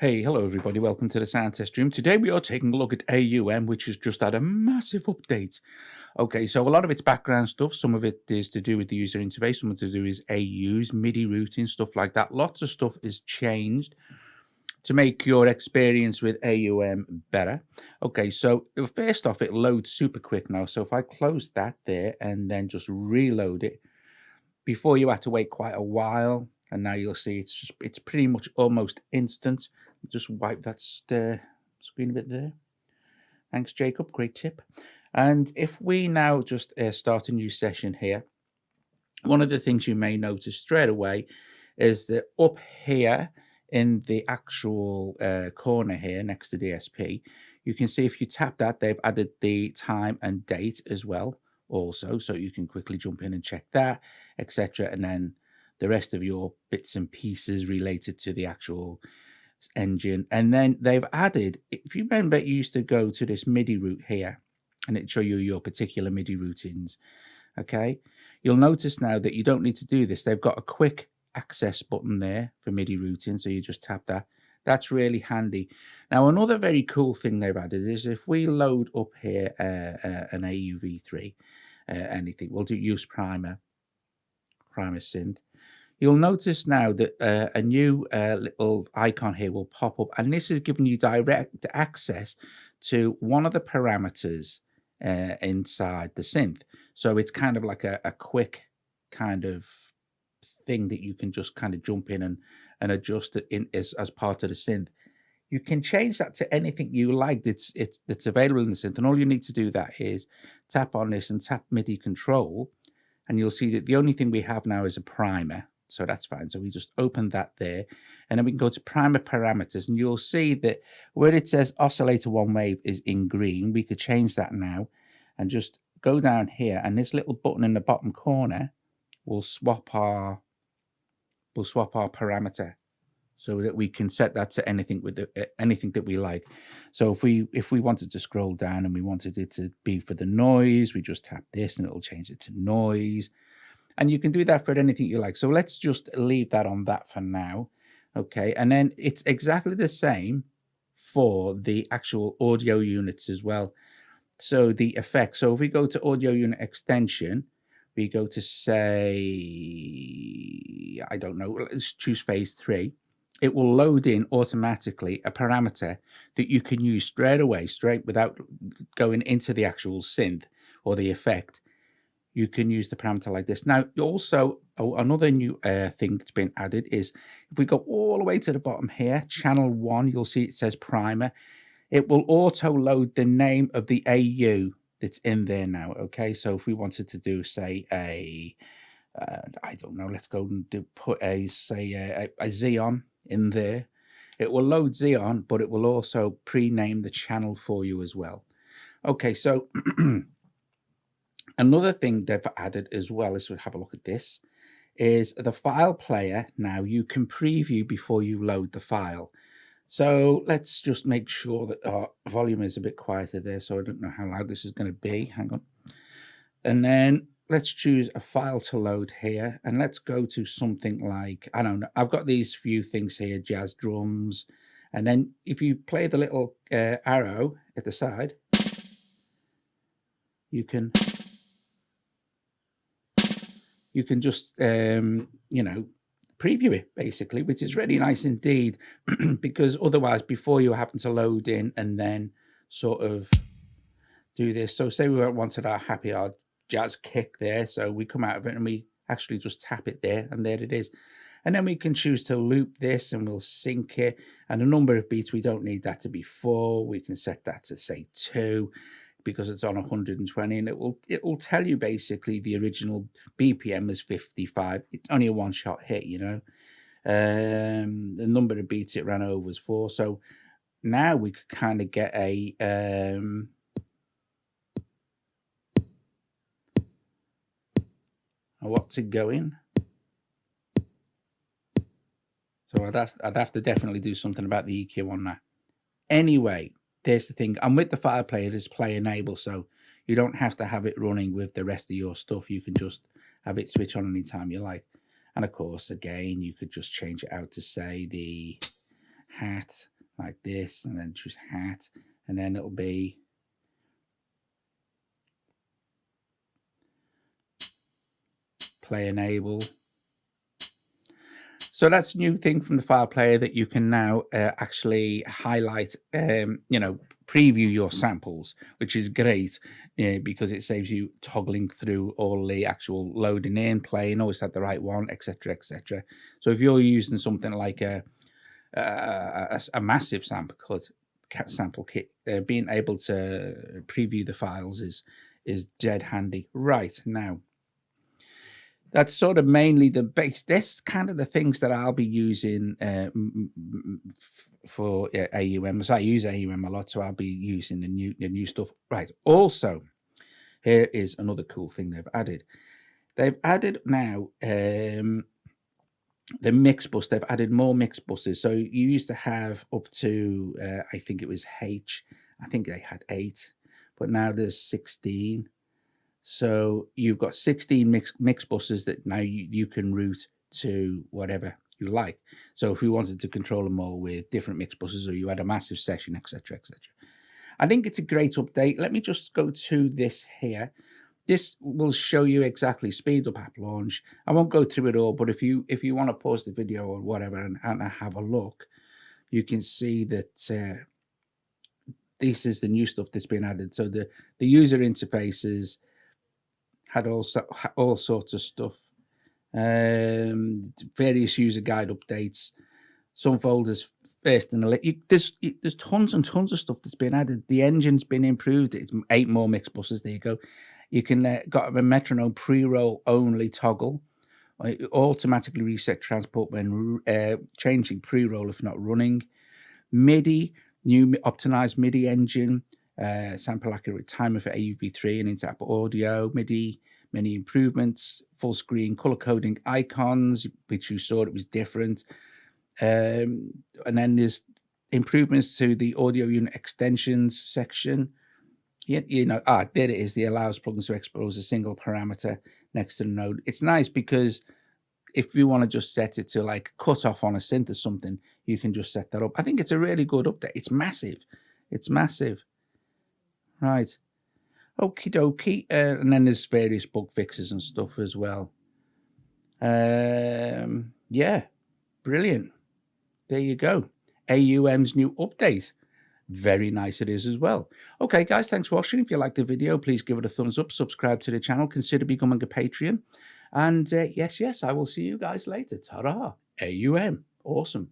Hey, hello everybody, welcome to the sound test room. Today we are taking a look at AUM, which has just had a massive update. Okay, so a lot of it's background stuff, some of it is to do with the user interface, some of it to do is AUs, MIDI routing, stuff like that. Lots of stuff is changed to make your experience with AUM better. Okay, so first off, it loads super quick now. So if I close that there and then just reload it, before you had to wait quite a while, and now you'll see it's pretty much almost instant. Just wipe that screen a bit there. Thanks, Jacob. Great tip. And if we now just start a new session here, one of the things you may notice straight away is that up here in the actual corner here next to DSP, you can see if you tap that, they've added the time and date as well also, so you can quickly jump in and check that, etc. And then the rest of your bits and pieces related to the actual engine. And then they've added, if you remember, you used to go to this MIDI route here and it'd show you your particular MIDI routines. Okay, you'll notice now that you don't need to do this. They've got a quick access button there for MIDI routing, so you just tap that. That's really handy. Now, another very cool thing they've added is if we load up here an AUV3, anything, we'll do use primer synth. You'll notice now that a new little icon here will pop up, and this is giving you direct access to one of the parameters inside the synth. So it's kind of like a quick kind of thing that you can just kind of jump in and adjust it in as part of the synth. You can change that to anything you like that's available in the synth, and all you need to do that is tap on this and tap MIDI control, and you'll see that the only thing we have now is a primer. So that's fine. So we just open that there, and then we can go to primer parameters, and you'll see that where it says oscillator one wave is in green, we could change that now and just go down here, and this little button in the bottom corner will swap our parameter so that we can set that to anything with anything that we like. So if we wanted to scroll down and we wanted it to be for the noise, we just tap this and it'll change it to noise. And you can do that for anything you like. So let's just leave that on that for now. Okay, and then it's exactly the same for the actual audio units as well. So the effects. So if we go to audio unit extension, we go to, say, I don't know, let's choose phase 3. It will load in automatically a parameter that you can use straight without going into the actual synth or the effect. You can use the parameter like this. Now, also, another new thing that's been added is if we go all the way to the bottom here, channel 1, you'll see it says primer. It will auto load the name of the AU that's in there now. Okay, so if we wanted to do, say, I don't know, let's go and put a Xeon in there. It will load Xeon, but it will also pre-name the channel for you as well. Okay, so another thing they've added as well, as we have a look at this, is the file player. Now you can preview before you load the file. So let's just make sure that our volume is a bit quieter there, so I don't know how loud this is going to be. Hang on. And then let's choose a file to load here, and let's go to something like, I don't know, I've got these few things here, jazz drums, and then if you play the little arrow at the side, you can just, you know, preview it basically, which is really nice indeed, because otherwise before you happen to load in and then sort of do this. So say we wanted our happy hour jazz kick there, so we come out of it and we actually just tap it there, and there it is. And then we can choose to loop this and we'll sync it, and a number of beats, we don't need that to be 4. We can set that to, say, 2 because it's on 120, and it will tell you basically the original BPM is 55. It's only a one-shot hit, you know. The number of beats it ran over was 4. So now we could kind of get a what's it going? So I'd have to definitely do something about the EQ on that. Anyway, there's the thing. And with the file player, there's play enable, so you don't have to have it running with the rest of your stuff. You can just have it switch on anytime you like. And of course, again, you could just change it out to, say, the hat like this, and then choose hat, and then it'll be play enable. So that's a new thing from the file player, that you can now actually highlight, preview your samples, which is great because it saves you toggling through all the actual loading in, playing, always had the right one, etc., etc. So if you're using something like a massive sample kit, being able to preview the files is dead handy. Right, now, that's sort of mainly the base. This kind of the things that I'll be using for AUM. So I use AUM a lot, so I'll be using the new stuff. Right. Also, here is another cool thing they've added. They've added now the mix bus. They've added more mix buses. So you used to have up to I think it was H. I think they had 8, but now there's 16. So you've got 16 mix buses that now you can route to whatever you like. So if you wanted to control them all with different mix buses, or you had a massive session, etc., etc. I think it's a great update. Let me just go to this here. This will show you exactly speed up app launch. I won't go through it all, but if you want to pause the video or whatever and have a look, you can see that this is the new stuff that's been added. So the user interfaces had all sorts of stuff, various user guide updates, some folders first, and there's tons and tons of stuff that's been added. The engine's been improved. It's 8 more mix buses. There you go. You can got a metronome pre-roll only toggle. It automatically reset transport when changing pre-roll if not running. MIDI, new optimized MIDI engine. Sample accurate timer for AUV3 and into app audio, MIDI, many improvements, full screen color coding icons, which you saw it was different. And then there's improvements to the audio unit extensions section. There it is. The allows plugins to expose a single parameter next to the node. It's nice because if you want to just set it to like cut off on a synth or something, you can just set that up. I think it's a really good update. It's massive. It's massive. Right. Okie dokie. And then there's various bug fixes and stuff as well. Yeah. Brilliant. There you go. AUM's new update. Very nice it is as well. Okay, guys, thanks for watching. If you liked the video, please give it a thumbs up. Subscribe to the channel. Consider becoming a Patreon. And yes, I will see you guys later. Ta-ra. AUM. Awesome.